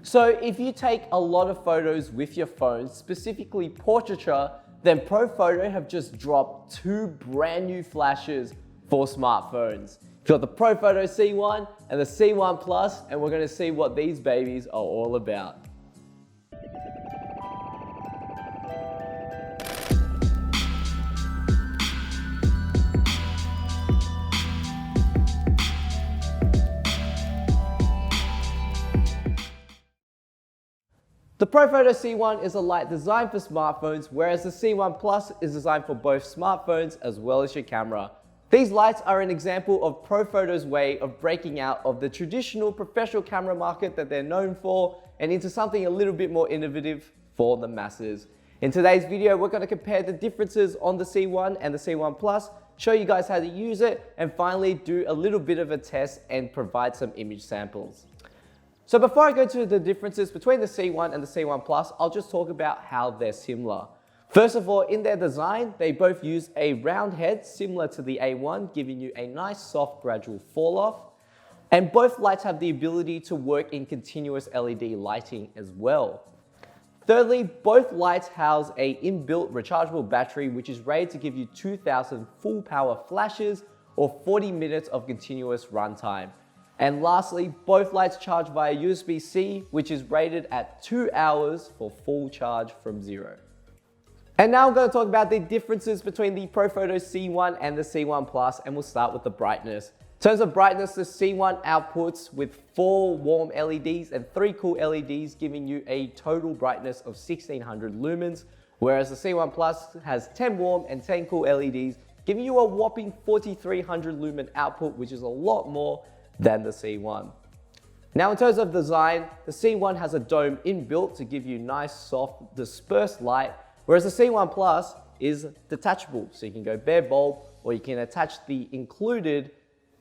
So if you take a lot of photos with your phone, specifically portraiture, then Profoto have just dropped 2 brand new flashes for smartphones. You've got the Profoto C1 and the C1 Plus, and we're going to see what these babies are all about. The Profoto C1 is a light designed for smartphones, whereas the C1 Plus is designed for both smartphones as well as your camera. These lights are an example of Profoto's way of breaking out of the traditional professional camera market that they're known for and into something a little bit more innovative for the masses. In today's video, we're going to compare the differences on the C1 and the C1 Plus, show you guys how to use it, and finally do a little bit of a test and provide some image samples. So before I go to the differences between the C1 and the C1 Plus, I'll just talk about how they're similar. First of all, in their design, they both use a round head similar to the A1, giving you a nice soft gradual fall off. And both lights have the ability to work in continuous LED lighting as well. Thirdly, both lights house a inbuilt rechargeable battery, which is rated to give you 2000 full power flashes or 40 minutes of continuous runtime. And lastly, both lights charge via USB-C, which is rated at 2 hours for full charge from zero. And now I'm going to talk about the differences between the Profoto C1 and the C1 Plus, and we'll start with the brightness. In terms of brightness, the C1 outputs with 4 warm LEDs and 3 cool LEDs, giving you a total brightness of 1600 lumens, whereas the C1 Plus has 10 warm and 10 cool LEDs, giving you a whopping 4300 lumen output, which is a lot more than the C1. Now in terms of design, the C1 has a dome inbuilt to give you nice, soft, dispersed light, whereas the C1 Plus is detachable. So you can go bare bulb, or you can attach the included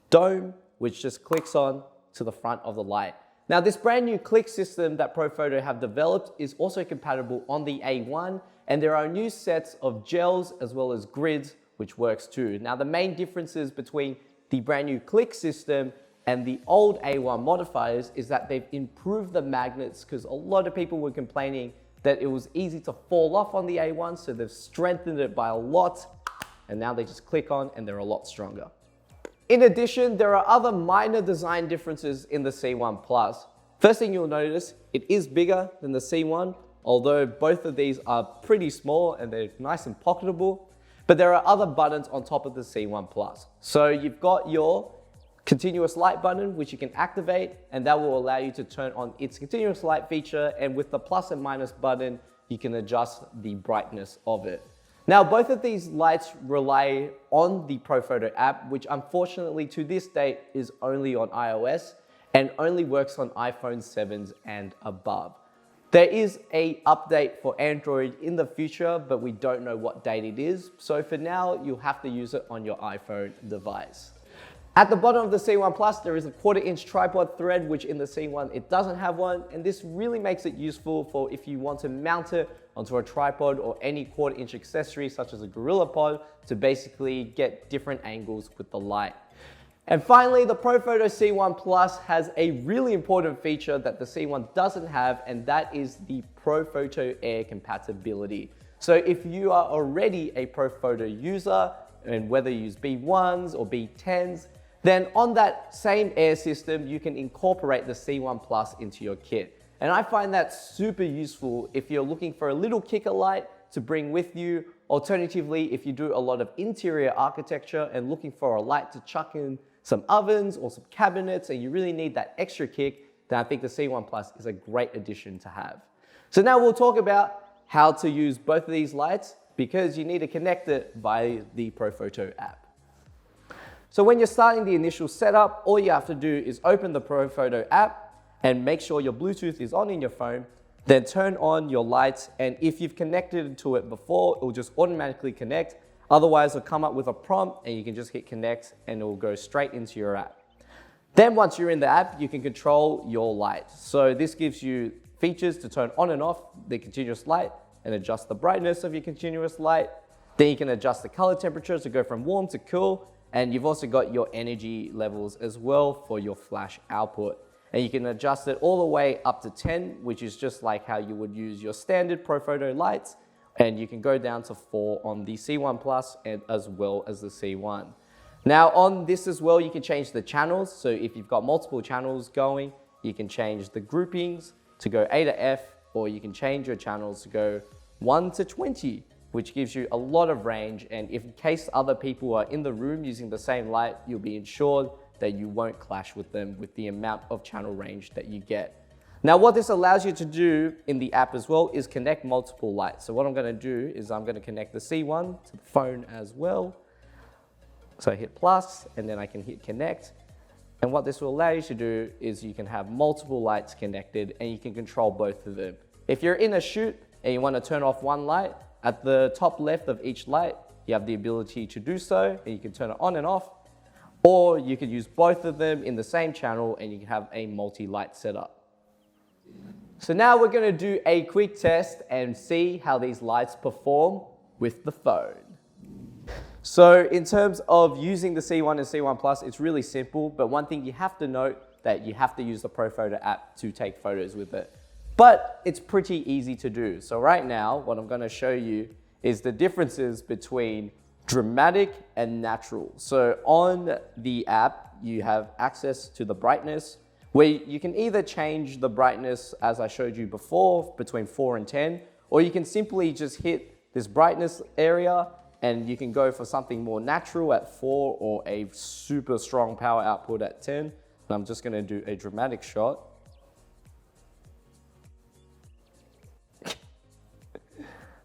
dome, which just clicks on to the front of the light. Now this brand new click system that Profoto have developed is also compatible on the A1, and there are new sets of gels as well as grids, which works too. Now the main differences between the brand new click system and the old A1 modifiers is that they've improved the magnets, because a lot of people were complaining that it was easy to fall off on the A1, so they've strengthened it by a lot, and now they just click on and they're a lot stronger. In addition, there are other minor design differences in the C1 Plus. First thing you'll notice, it is bigger than the C1, although both of these are pretty small and they're nice and pocketable, but there are other buttons on top of the C1 Plus. So you've got your continuous light button, which you can activate, and that will allow you to turn on its continuous light feature, and with the plus and minus button, you can adjust the brightness of it. Now, both of these lights rely on the Profoto app, which unfortunately to this date is only on iOS and only works on iPhone 7s and above. There is an update for Android in the future, but we don't know what date it is. So for now, you'll have to use it on your iPhone device. At the bottom of the C1 Plus, there is a 1/4-inch tripod thread, which in the C1, it doesn't have one. And this really makes it useful for if you want to mount it onto a tripod or any 1/4-inch accessory, such as a Gorilla Pod, to basically get different angles with the light. And finally, the Profoto C1 Plus has a really important feature that the C1 doesn't have, and that is the Profoto Air compatibility. So if you are already a Profoto user, and whether you use B1s or B10s, then on that same air system, you can incorporate the C1 Plus into your kit. And I find that super useful if you're looking for a little kicker light to bring with you. Alternatively, if you do a lot of interior architecture and looking for a light to chuck in some ovens or some cabinets, and you really need that extra kick, then I think the C1 Plus is a great addition to have. So now we'll talk about how to use both of these lights, because you need to connect it via the Profoto app. So when you're starting the initial setup, all you have to do is open the Profoto app and make sure your Bluetooth is on in your phone, then turn on your lights, and if you've connected to it before, it will just automatically connect. Otherwise, it'll come up with a prompt and you can just hit connect and it will go straight into your app. Then once you're in the app, you can control your light. So this gives you features to turn on and off the continuous light and adjust the brightness of your continuous light. Then you can adjust the color temperature to go from warm to cool. And you've also got your energy levels as well for your flash output. and you can adjust it all the way up to 10, which is just like how you would use your standard Profoto lights, and you can go down to 4 on the C1 Plus and as well as the C1. Now on this as well, you can change the channels. So if you've got multiple channels going, you can change the groupings to go A to F, or you can change your channels to go 1 to 20, which gives you a lot of range. And if in case other people are in the room using the same light, you'll be ensured that you won't clash with them with the amount of channel range that you get. Now what this allows you to do in the app as well is connect multiple lights. So what I'm gonna do is I'm gonna connect the C1 to the phone as well. So I hit plus and then I can hit connect. And what this will allow you to do is you can have multiple lights connected and you can control both of them. If you're in a shoot and you wanna turn off one light, at the top left of each light, you have the ability to do so and you can turn it on and off. Or you could use both of them in the same channel and you can have a multi-light setup. So now we're going to do a quick test and see how these lights perform with the phone. So in terms of using the C1 and C1 Plus, it's really simple, but one thing you have to note that you have to use the Profoto app to take photos with it. But it's pretty easy to do. So right now, what I'm going to show you is the differences between dramatic and natural. So on the app, you have access to the brightness, where you can either change the brightness as I showed you before between 4 and 10, or you can simply just hit this brightness area and you can go for something more natural at 4 or a super strong power output at 10. And I'm just going to do a dramatic shot.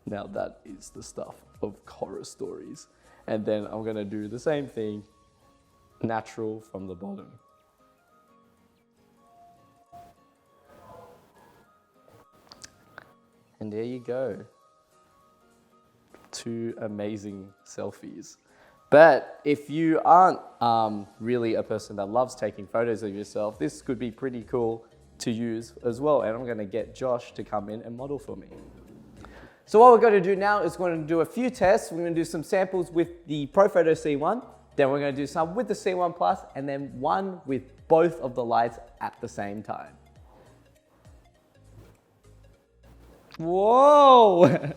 Now that is the stuff of horror stories. And then I'm gonna do the same thing, natural from the bottom. And there you go. 2 amazing selfies. But if you aren't really a person that loves taking photos of yourself, this could be pretty cool to use as well. And I'm gonna get Josh to come in and model for me. So what we're going to do now is we're going to do a few tests. We're going to do some samples with the Profoto C1, then we're going to do some with the C1 Plus, and then one with both of the lights at the same time. Whoa!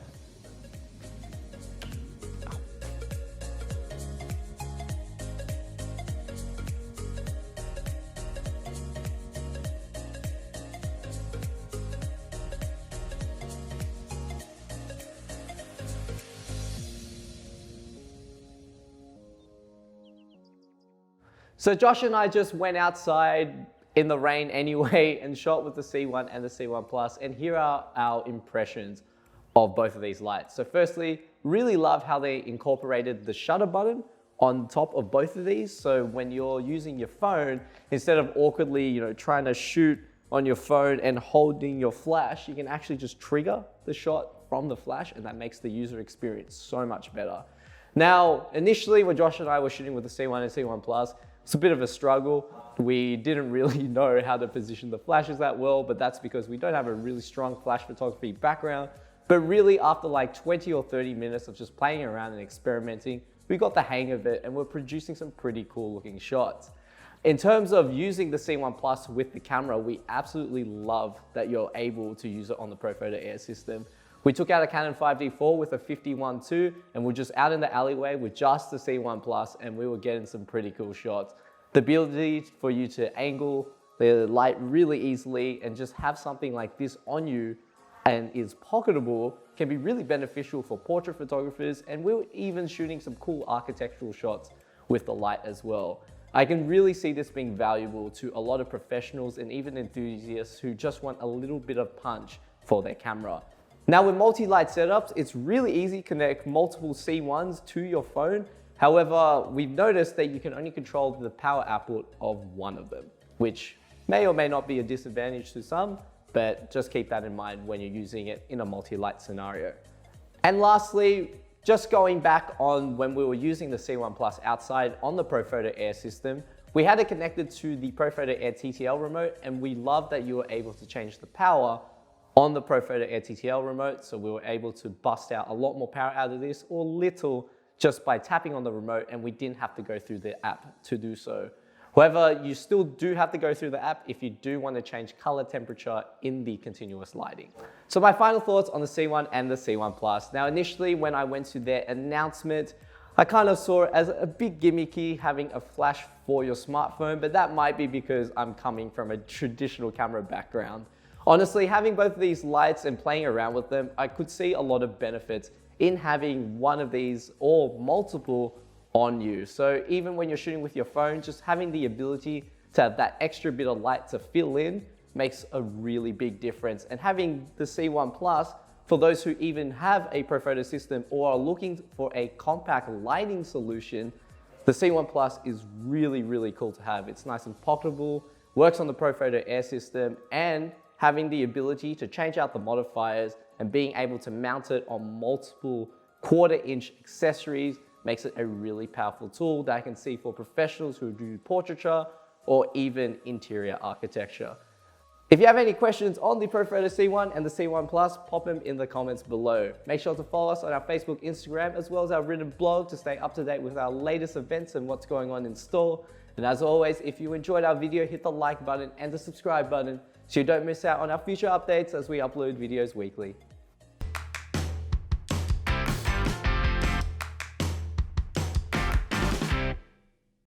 So Josh and I just went outside in the rain anyway and shot with the C1 and the C1 Plus, and here are our impressions of both of these lights. So firstly, really love how they incorporated the shutter button on top of both of these. So when you're using your phone, instead of awkwardly, trying to shoot on your phone and holding your flash, you can actually just trigger the shot from the flash, and that makes the user experience so much better. Now, initially when Josh and I were shooting with the C1 and C1 Plus, it's a bit of a struggle. We didn't really know how to position the flashes that well, but that's because we don't have a really strong flash photography background. But really after like 20 or 30 minutes of just playing around and experimenting, we got the hang of it and we're producing some pretty cool looking shots. In terms of using the C1 Plus with the camera, we absolutely love that you're able to use it on the Profoto Air system. We took out a Canon 5D4 with a 51.2 and we're just out in the alleyway with just the C1 Plus and we were getting some pretty cool shots. The ability for you to angle the light really easily and just have something like this on you and is pocketable can be really beneficial for portrait photographers, and we were even shooting some cool architectural shots with the light as well. I can really see this being valuable to a lot of professionals and even enthusiasts who just want a little bit of punch for their camera. Now with multi-light setups, it's really easy to connect multiple C1s to your phone. However, we've noticed that you can only control the power output of one of them, which may or may not be a disadvantage to some, but just keep that in mind when you're using it in a multi-light scenario. And lastly, just going back on when we were using the C1 Plus outside on the Profoto Air system, we had it connected to the Profoto Air TTL remote, and we love that you were able to change the power on the Profoto Air TTL remote, so we were able to bust out a lot more power out of this, or little, just by tapping on the remote, and we didn't have to go through the app to do so. However, you still do have to go through the app if you do want to change color temperature in the continuous lighting. So my final thoughts on the C1 and the C1 Plus. Now, initially when I went to their announcement, I kind of saw it as a bit gimmicky having a flash for your smartphone, but that might be because I'm coming from a traditional camera background. Honestly, having both of these lights and playing around with them, I could see a lot of benefits in having one of these or multiple on you. So even when you're shooting with your phone, just having the ability to have that extra bit of light to fill in makes a really big difference. And having the C1 Plus, for those who even have a Profoto system or are looking for a compact lighting solution, the C1 Plus is really, really cool to have. It's nice and pocketable, works on the Profoto Air system, and having the ability to change out the modifiers and being able to mount it on multiple 1/4 inch accessories makes it a really powerful tool that I can see for professionals who do portraiture or even interior architecture. If you have any questions on the Profoto C1 and the C1 Plus, pop them in the comments below. Make sure to follow us on our Facebook, Instagram, as well as our written blog to stay up to date with our latest events and what's going on in store. And as always, if you enjoyed our video, hit the like button and the subscribe button so you don't miss out on our future updates as we upload videos weekly.